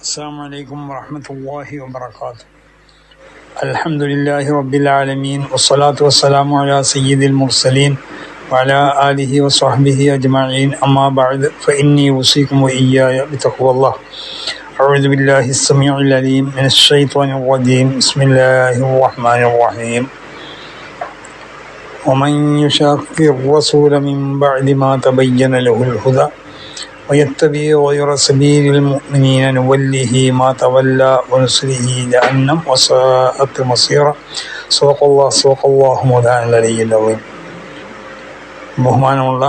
السلام عليكم ورحمة الله وبركاته. الحمد لله رب العالمين والصلاة والسلام على سيد المرسلين وعلى آله وصحبه أجمعين. أما بعد فإني أوصيكم وإياي بتقوى الله. أعوذ بالله السميع العليم من الشيطان الرجيم. بسم الله الرحمن الرحيم. ومن يشاقق الرسول من بعد ما تبين له الهدى ويتبع غير سبيل المؤمنين نوله ما تولى ونصله جهنم وساءت مصيرا. صدق الله مولانا العلي العظيم. ബഹുമാനമുള്ള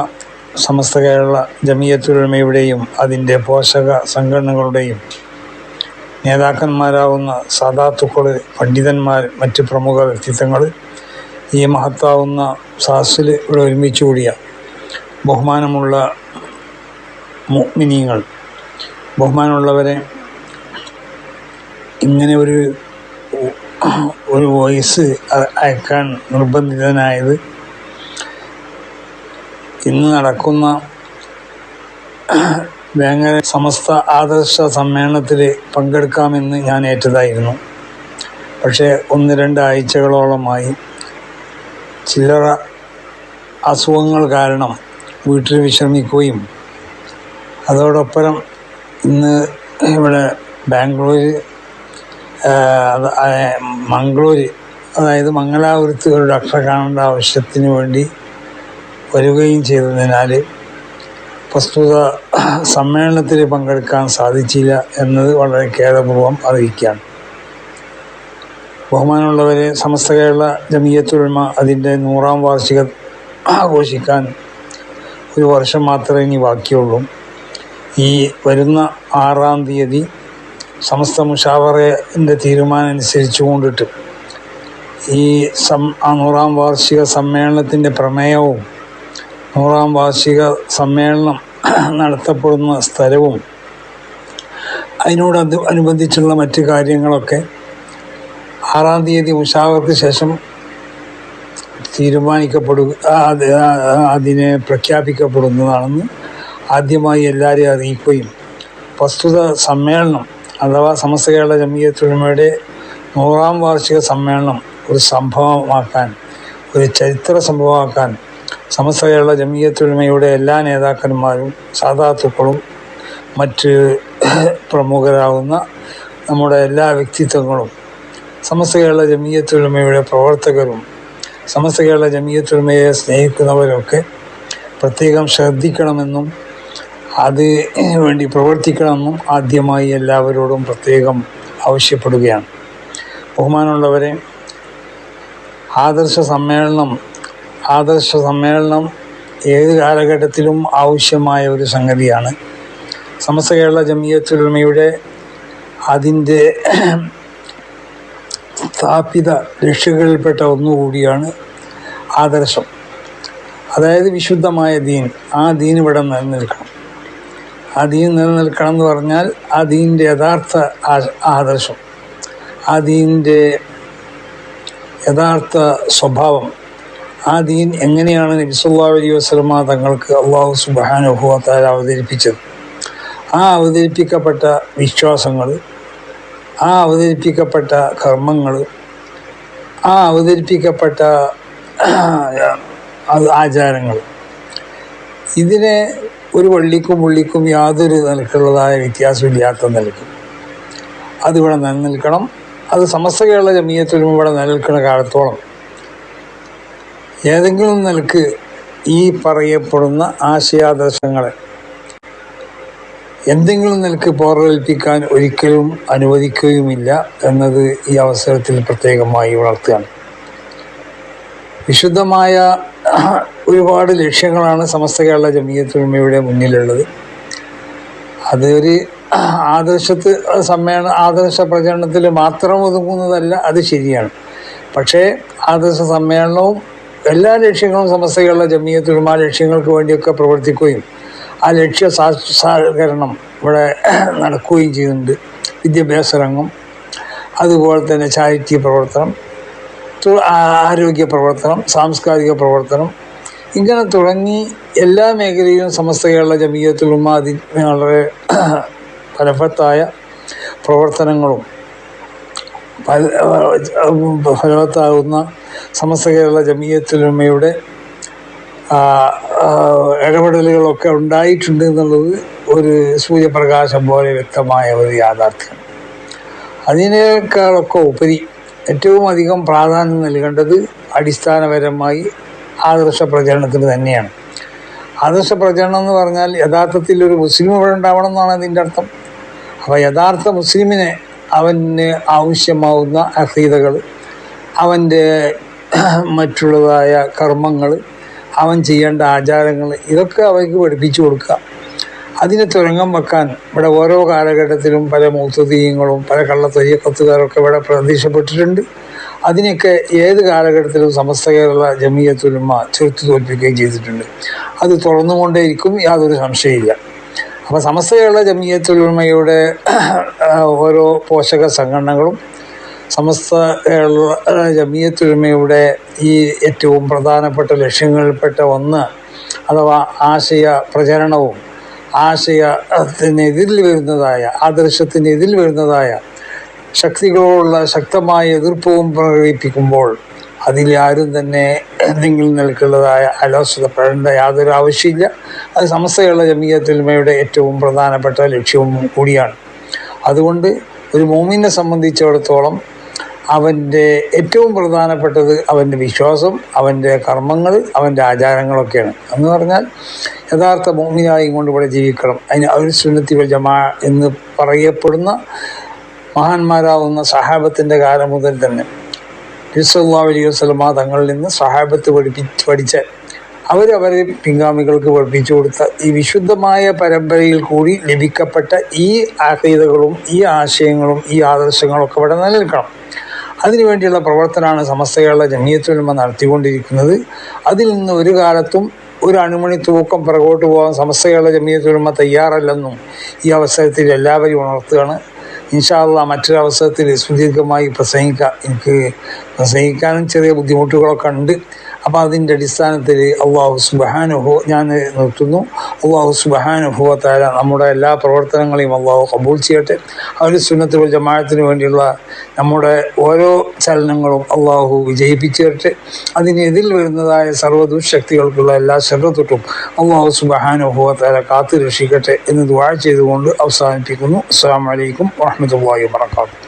സമസ്ത കേരള ജമിയത്തുൽ ഉലമയുടെയും അതിൻ്റെ പോഷക സംഘടനകളുടെയും നേതാക്കന്മാരാവുന്ന സാദാത്തുക്കൾ, പണ്ഡിതന്മാർ, മറ്റ് പ്രമുഖ വ്യക്തിത്വങ്ങൾ, ഈ മഹത്താവുന്ന സാസിൽ ഇവിടെ ഒരുമിച്ച് കൂടിയ ബഹുമാനമുള്ള മുഅ്മിനീങ്ങൾ, ബഹുമാനമുള്ളവരെ, ഇങ്ങനെ ഒരു വോയിസ് അയക്കാൻ നിർബന്ധിതനായത് ഇന്ന് നടക്കുന്ന വേങ്ങര സമസ്ത ആദർശ സമ്മേളനത്തിൽ പങ്കെടുക്കാമെന്ന് ഞാൻ ഏറ്റതായിരുന്നു. പക്ഷേ 1-2 ആഴ്ചകളോളമായി ചില്ലറ അസുഖങ്ങൾ കാരണം വീട്ടിൽ വിശ്രമിക്കുകയും അതോടൊപ്പം ഇന്ന് ഇവിടെ മംഗളൂർ അതായത് മംഗലാപുരത്ത് ഒരു ഡോക്ടറെ കാണേണ്ട ആവശ്യത്തിന് വേണ്ടി വരികയും ചെയ്തതിനാൽ പ്രസ്തുത സമ്മേളനത്തിൽ പങ്കെടുക്കാൻ സാധിച്ചില്ല എന്നത് വളരെ ഖേദപൂർവ്വം അറിയിക്കുകയാണ്. ബഹുമാനമുള്ളവരെ, സമസ്ത കേരള ജമിയത്തുൽ ഉലമ അതിൻ്റെ 100ാം വാർഷികം ആഘോഷിക്കാൻ ഒരു വർഷം മാത്രമേ ഇനി ബാക്കിയുള്ളൂ. ഈ വരുന്ന 6-ാം തീയതി സമസ്ത മുഷാവറയുടെ തീരുമാനം അനുസരിച്ചു കൊണ്ടിട്ട് ഈ 100ാം വാർഷിക സമ്മേളനത്തിൻ്റെ പ്രമേയവും 100ാം വാർഷിക സമ്മേളനം നടത്തപ്പെടുന്ന സ്ഥലവും അനുബന്ധിച്ചുള്ള മറ്റ് കാര്യങ്ങളൊക്കെ 6-ാം തീയതി മുഷാവറയ്ക്ക് ശേഷം അതിനെ പ്രഖ്യാപിക്കപ്പെടുന്നതാണെന്ന് ആദ്യമായി എല്ലാവരെയും അറിയിക്കുകയും പ്രസ്തുത സമ്മേളനം അഥവാ സമസ്ത കേരള ജമിയത്തുൽ ഉലമയുടെ 100ാം വാർഷിക സമ്മേളനം ഒരു സംഭവമാക്കാൻ, ഒരു ചരിത്ര സംഭവമാക്കാൻ സമസ്ത കേരള ജമിയത്തുൽ ഉലമയുടെ എല്ലാ നേതാക്കന്മാരും, സാദാത്തുക്കളും, മറ്റ് പ്രമുഖരാകുന്ന നമ്മുടെ എല്ലാ വ്യക്തിത്വങ്ങളും, സമസ്ത കേരള ജമിയത്തുൽ ഉലമയുടെ പ്രവർത്തകരും, സമസ്ത കേരള ജമിയത്തുൽ ഉലമയെ സ്നേഹിക്കുന്നവരൊക്കെ പ്രത്യേകം ശ്രദ്ധിക്കണമെന്നും അതിന് വേണ്ടി പ്രവർത്തിക്കണമെന്നും ആദ്യമായി എല്ലാവരോടും പ്രത്യേകം ആവശ്യപ്പെടുകയാണ്. ബഹുമാനമുള്ളവരെ, ആദർശ സമ്മേളനം ഏത് കാലഘട്ടത്തിലും ആവശ്യമായ ഒരു സംഗതിയാണ്. സമസ്ത കേരള ജമിയത്തുൽ ഉലമയുടെ അതിൻ്റെ സ്ഥാപിത ലക്ഷ്യങ്ങളിൽപ്പെട്ട ഒന്നുകൂടിയാണ് ആദർശം. അതായത് വിശുദ്ധമായ ദീൻ. ആ ദീൻ ഇവിടെ നിലനിൽക്കണം. ആ ദീൻ നിലനിൽക്കണം എന്ന് പറഞ്ഞാൽ ആ ദീനിൻ്റെ യഥാർത്ഥ ആദർശം, ആ ദീനിൻ്റെ യഥാർത്ഥ സ്വഭാവം, ആ ദീൻ എങ്ങനെയാണ് നബി സല്ലല്ലാഹു അലൈഹി വസല്ലമ തങ്ങൾക്ക് അല്ലാഹു സുബ്ഹാനഹു വ തആല അവതരിപ്പിച്ചത്, ആ അവതരിപ്പിക്കപ്പെട്ട വിശ്വാസങ്ങൾ, ആ അവതരിപ്പിക്കപ്പെട്ട കർമ്മങ്ങൾ, ആ അവതരിപ്പിക്കപ്പെട്ട ആചാരങ്ങൾ, ഇതിനെ ഒരു വള്ളിക്കും പുള്ളിക്കും യാതൊരു നിലക്കുള്ളതായ വ്യത്യാസമില്ലാത്ത നിലയ്ക്ക് അതിവിടെ നിലനിൽക്കണം. അത് സമസ്ത കേരള ജമിയത്തുൽ ഉലമ ഇവിടെ നിലനിൽക്കുന്ന കാലത്തോളം ഏതെങ്കിലും നിലക്ക് ഈ പറയപ്പെടുന്ന ആശയാദർശങ്ങളെ എന്തെങ്കിലും നിലക്ക് പോറലേൽപ്പിക്കാൻ ഒരിക്കലും അനുവദിക്കുകയുമില്ല എന്നത് ഈ അവസരത്തിൽ പ്രത്യേകമായി ഉണർത്തുകയാണ്. വിശുദ്ധമായ ഒരുപാട് ലക്ഷ്യങ്ങളാണ് സമസ്ത കേരള ജമിയത്തുൽ ഉലമയുടെ മുന്നിലുള്ളത്. അത് ഒരു ആദർശ പ്രചരണത്തിൽ മാത്രം ഒതുങ്ങുന്നതല്ല, അത് ശരിയാണ്. പക്ഷേ ആദർശ സമ്മേളനവും എല്ലാ ലക്ഷ്യങ്ങളും സമസ്ത കേരള ജമിയത്തുൽ ഉലമ ലക്ഷ്യങ്ങൾക്ക് വേണ്ടിയൊക്കെ പ്രവർത്തിക്കുകയും ആ ലക്ഷ്യ സാക്ഷാത്കരണം ഇവിടെ നടക്കുകയും ചെയ്യുന്നുണ്ട്. വിദ്യാഭ്യാസ രംഗം, അതുപോലെ തന്നെ ചാരിറ്റി പ്രവർത്തനം, ആരോഗ്യ പ്രവർത്തനം, സാംസ്കാരിക പ്രവർത്തനം, ഇങ്ങനെ തുടങ്ങി എല്ലാ മേഖലയിലും സമസ്ത കേരള ജമിയത്തുൽ ഉലമ അതിന് വളരെ ഫലവത്തായ പ്രവർത്തനങ്ങളും ഫലവത്താകുന്ന സമസ്ത കേരള ജമിയത്തുൽ-ഉലമയുടെ ഇടപെടലുകളൊക്കെ ഉണ്ടായിട്ടുണ്ട് എന്നുള്ളത് ഒരു സൂര്യപ്രകാശം പോലെ വ്യക്തമായ ഒരു യാഥാർത്ഥ്യം. അതിനേക്കാളൊക്കെ ഉപരി ഏറ്റവും അധികം പ്രാധാന്യം നൽകേണ്ടത് അടിസ്ഥാനപരമായി ആദർശ പ്രചരണത്തിന് തന്നെയാണ്. ആദർശ പ്രചരണം എന്ന് പറഞ്ഞാൽ യഥാർത്ഥത്തിൽ ഒരു മുസ്ലിം ഇവിടെ ഉണ്ടാവണം എന്നാണ് അതിൻ്റെ അർത്ഥം. അപ്പോൾ യഥാർത്ഥ മുസ്ലിമിനെ അവന് ആവശ്യമാവുന്ന അഖീദകൾ, അവൻ്റെ മറ്റുള്ളതായ കർമ്മങ്ങൾ, അവൻ ചെയ്യേണ്ട ആചാരങ്ങൾ, ഇതൊക്കെ അവർക്ക് പഠിപ്പിച്ചു കൊടുക്കുക. അതിനെ തുരങ്കം വെക്കാൻ ഇവിടെ ഓരോ കാലഘട്ടത്തിലും പല മുഖ്തദീയങ്ങളും പല കള്ളത്തൊയ്യക്കത്തുകാരൊക്കെ ഇവിടെ പ്രത്യക്ഷപ്പെട്ടിട്ടുണ്ട്. അതിനൊക്കെ ഏത് കാലഘട്ടത്തിലും സമസ്ത കേരള ജമിയത്തുൽ-ഉലമ ചെറുത്തു തോൽപ്പിക്കുകയും ചെയ്തിട്ടുണ്ട്. അത് തുറന്നുകൊണ്ടേയിരിക്കും, യാതൊരു സംശയമില്ല. അപ്പോൾ സമസ്ത കേരള ജമിയത്തുൽ-ഉലമയുടെ ഓരോ പോഷക സംഘടനകളും സമസ്ത കേരള ജമിയത്തുൽ-ഉലമയുടെ ഈ ഏറ്റവും പ്രധാനപ്പെട്ട ലക്ഷ്യങ്ങളിൽപ്പെട്ട ഒന്ന്, അഥവാ ആശയ പ്രചരണവും ആശയത്തിനെതിരിൽ വരുന്നതായ ആദർശത്തിനെതിരിൽ വരുന്നതായ ശക്തികളോടുള്ള ശക്തമായ എതിർപ്പവും പ്രകടിപ്പിക്കുമ്പോൾ അതിലാരും തന്നെ എന്തെങ്കിലും നിലക്കുള്ളതായ അലോസരപ്പെടേണ്ട യാതൊരു ആവശ്യമില്ല. അത് സമസ്ത കേരള ജമിയത്തുൽ-ഉലമയുടെ ഏറ്റവും പ്രധാനപ്പെട്ട ലക്ഷ്യവും കൂടിയാണ്. അതുകൊണ്ട് ഒരു മുഅ്മിനെ സംബന്ധിച്ചിടത്തോളം അവൻ്റെ ഏറ്റവും പ്രധാനപ്പെട്ടത് അവൻ്റെ വിശ്വാസം, അവൻ്റെ കർമ്മങ്ങൾ, അവൻ്റെ ആചാരങ്ങളൊക്കെയാണ്. എന്ന് പറഞ്ഞാൽ യഥാർത്ഥ മുഅ്മിനായി കൊണ്ട് ഇവിടെ ജീവിക്കണം. അതിന് അഹ്ലുസ് സുന്നത്തി വൽ ജമാഅ എന്ന് പറയപ്പെടുന്ന മഹാന്മാരാവുന്ന സഹാബത്തിൻ്റെ കാലം മുതൽ തന്നെ നബി സല്ലല്ലാഹു അലൈഹി വസല്ലമ തങ്ങളിൽ നിന്ന് സഹാബത്ത് പഠിച്ച അവരവരെ പിൻഗാമികൾക്ക് പഠിപ്പിച്ചു കൊടുത്ത ഈ വിശുദ്ധമായ പരമ്പരയിൽ കൂടി ലഭിക്കപ്പെട്ട ഈ അഖീദകളും ഈ ആശയങ്ങളും ഈ ആദർശങ്ങളൊക്കെ ഇവിടെ നിലനിൽക്കണം. അതിനുവേണ്ടിയുള്ള പ്രവർത്തനമാണ് സമസ്ത കേരള ജമിയത്തുൽ-ഉലമ നടത്തിക്കൊണ്ടിരിക്കുന്നത്. അതിൽ നിന്ന് ഒരു കാലത്തും ഒരു അണുമണി തൂക്കം പിറകോട്ട് പോകാൻ സമസ്ത കേരള ജമിയത്തുൽ-ഉലമ തയ്യാറല്ലെന്നും ഈ അവസരത്തിൽ എല്ലാവരും ഉണർത്തുകയാണ്. ഇൻഷാ അല്ലാഹ് മറ്റൊരു അവസരത്തിൽ സുദീർഘമായി പ്രസംഗിക്കാം. എനിക്ക് പ്രസംഗിക്കാനും ചെറിയ ബുദ്ധിമുട്ടുകളൊക്കെ ഉണ്ട്. അപ്പോൾ അതിൻ്റെ അടിസ്ഥാനത്തിൽ അല്ലാഹു സുബ്ഹാനഹു ഞാൻ നിർത്തുന്നു. അല്ലാഹു സുബ്ഹാനഹു വ തആല നമ്മുടെ എല്ലാ പ്രവർത്തനങ്ങളെയും അല്ലാഹു ഖബൂൽ ചെയ്യട്ടെ. അഹ്ലുസ് സുന്നത്ത് വൽ ജമാഅത്തിന് വേണ്ടിയുള്ള നമ്മുടെ ഓരോ ചലനങ്ങളും അല്ലാഹു വിജയിപ്പിച്ചു തരട്ടെ. അതിനെതിൽ വരുന്നതായ സർവ്വദുശക്തികൾക്കുള്ള എല്ലാ ശർറത്തൊട്ടും അല്ലാഹു സുബ്ഹാനഹു വ തആല കാത്തു രക്ഷിക്കട്ടെ എന്ന് ദുആ ചെയ്തുകൊണ്ട് അവസാനിപ്പിക്കുന്നു. അസ്സലാമു അലൈക്കും വറഹ്മത്തുള്ളാഹി വബറകാതുഹു.